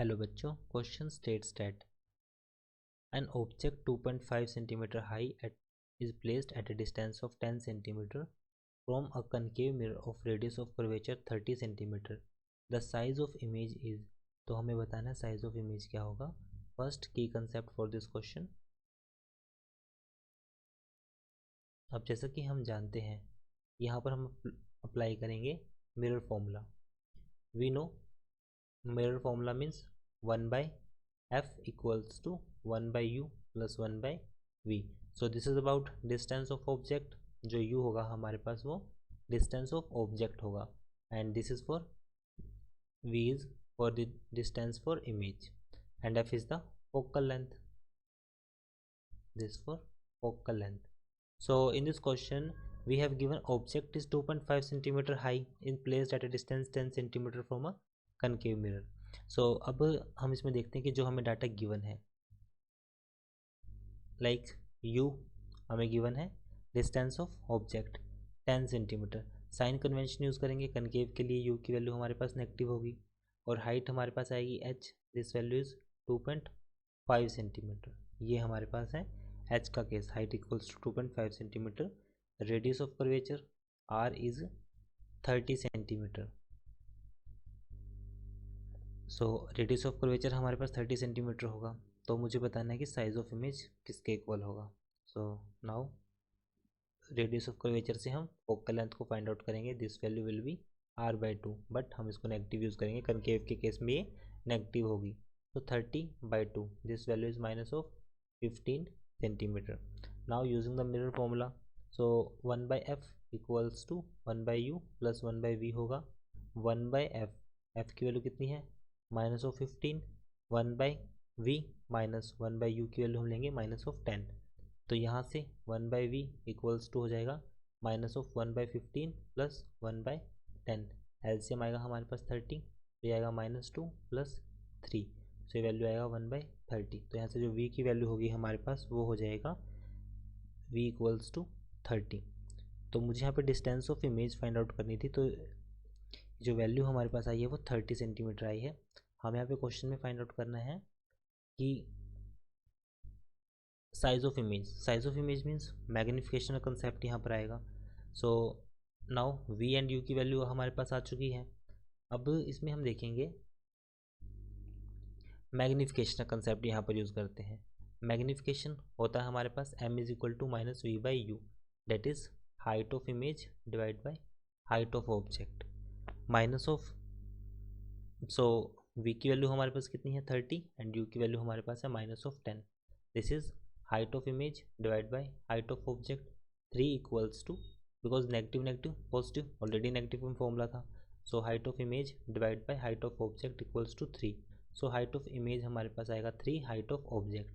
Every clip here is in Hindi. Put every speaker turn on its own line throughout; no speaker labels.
हेलो बच्चों, question states that an object 2.5 cm high is placed at a distance of 10 cm from a concave mirror of radius of curvature 30 cm. The size of image is, तो हमें बताना है साइज ऑफ इमेज क्या होगा. फर्स्ट की कंसेप्ट फॉर दिस क्वेश्चन. अब जैसा कि हम जानते हैं, यहाँ पर हम अप्लाई करेंगे mirror formula. We know mirror formula means 1/f equals to 1/u plus 1/v. So this is about distance of object. जो u होगा हमारे पास वो distance of object होगा, and this is for v is for the distance for image, and f is the focal length. This for focal length. So in this question we have given object is 2.5 cm high in placed at a distance 10 cm from a concave mirror. So अब हम इसमें देखते हैं कि जो हमें डाटा गिवन है, लाइक u हमें गिवन है distance of object 10 centimetre. Sign convention use करेंगे. कनकेव के लिए u की वैल्यू हमारे पास नेगेटिव होगी और हाइट हमारे पास आएगी h. This value is 2.5 centimetre. ये हमारे पास है h का case. Height equals to 2.5 centimetre. Radius of curvature r is 30 centimetre. So radius of curvature हमारे पास 30 सेंटीमीटर होगा. तो मुझे बताना है कि साइज ऑफ इमेज किसके इक्वल होगा. So now radius of curvature से हम फोकल लेंथ को फाइंड आउट करेंगे. This value will be r/2, but हम इसको नेगेटिव यूज़ करेंगे. कनकेव के केस में ये नेगेटिव होगी. तो 30/2, this value is minus of 15 centimetre. Now using the mirror formula, so 1/f equals to 1/u plus 1/v होगा. 1/f, f की वैल्यू कितनी है minus of 15. 1/v minus 1/u की वैल्यू हम लेंगे माइनस ऑफ 10. तो यहाँ से 1/v इक्वल्स टू हो जाएगा माइनस ऑफ 1/15 प्लस 1/10. एलसीएम आएगा हमारे पास 30, तो ये आएगा -2 प्लस 3. सो ये वैल्यू आएगा 1/30. तो यहाँ से जो v की वैल्यू होगी हमारे पास वो हो जाएगा v इक्वल्स टू 30. तो मुझे यहाँ पे distance of image find out करनी थी, तो जो वैल्यू हमारे पास आई है वो 30 सेंटीमीटर आई है. हमें यहाँ पे क्वेश्चन में फाइंड आउट करना है कि size of image. Size of image means magnification का कंसेप्ट यहाँ पर आएगा. So now v and u की वैल्यू हमारे पास आ चुकी है. अब इसमें हम देखेंगे मैग्निफिकेशन का कंसेप्ट यहाँ पर यूज़ करते हैं. मैग्निफिकेशन होता है हमारे पास m is equal to -v/u, that is height of image divide by height of object minus of. So v की वैल्यू हमारे पास कितनी है 30 एंड u की वैल्यू हमारे पास है minus of 10. This is height of image divide by height of object. 3 equals to, because negative negative positive, already negative में फॉर्मूला था. So height of image divide by height of object equals to 3. So height of image हमारे पास आएगा 3, height of object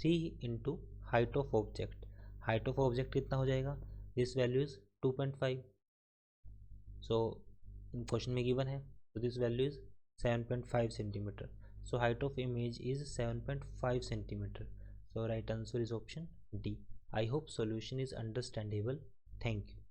3 into height of object. Height of object कितना हो जाएगा, this value is 2.5. So question में गिवन है, तो this value is 7.5 centimeter. So height of image is 7.5 centimeter. So right answer is option D. I hope solution is understandable. Thank you.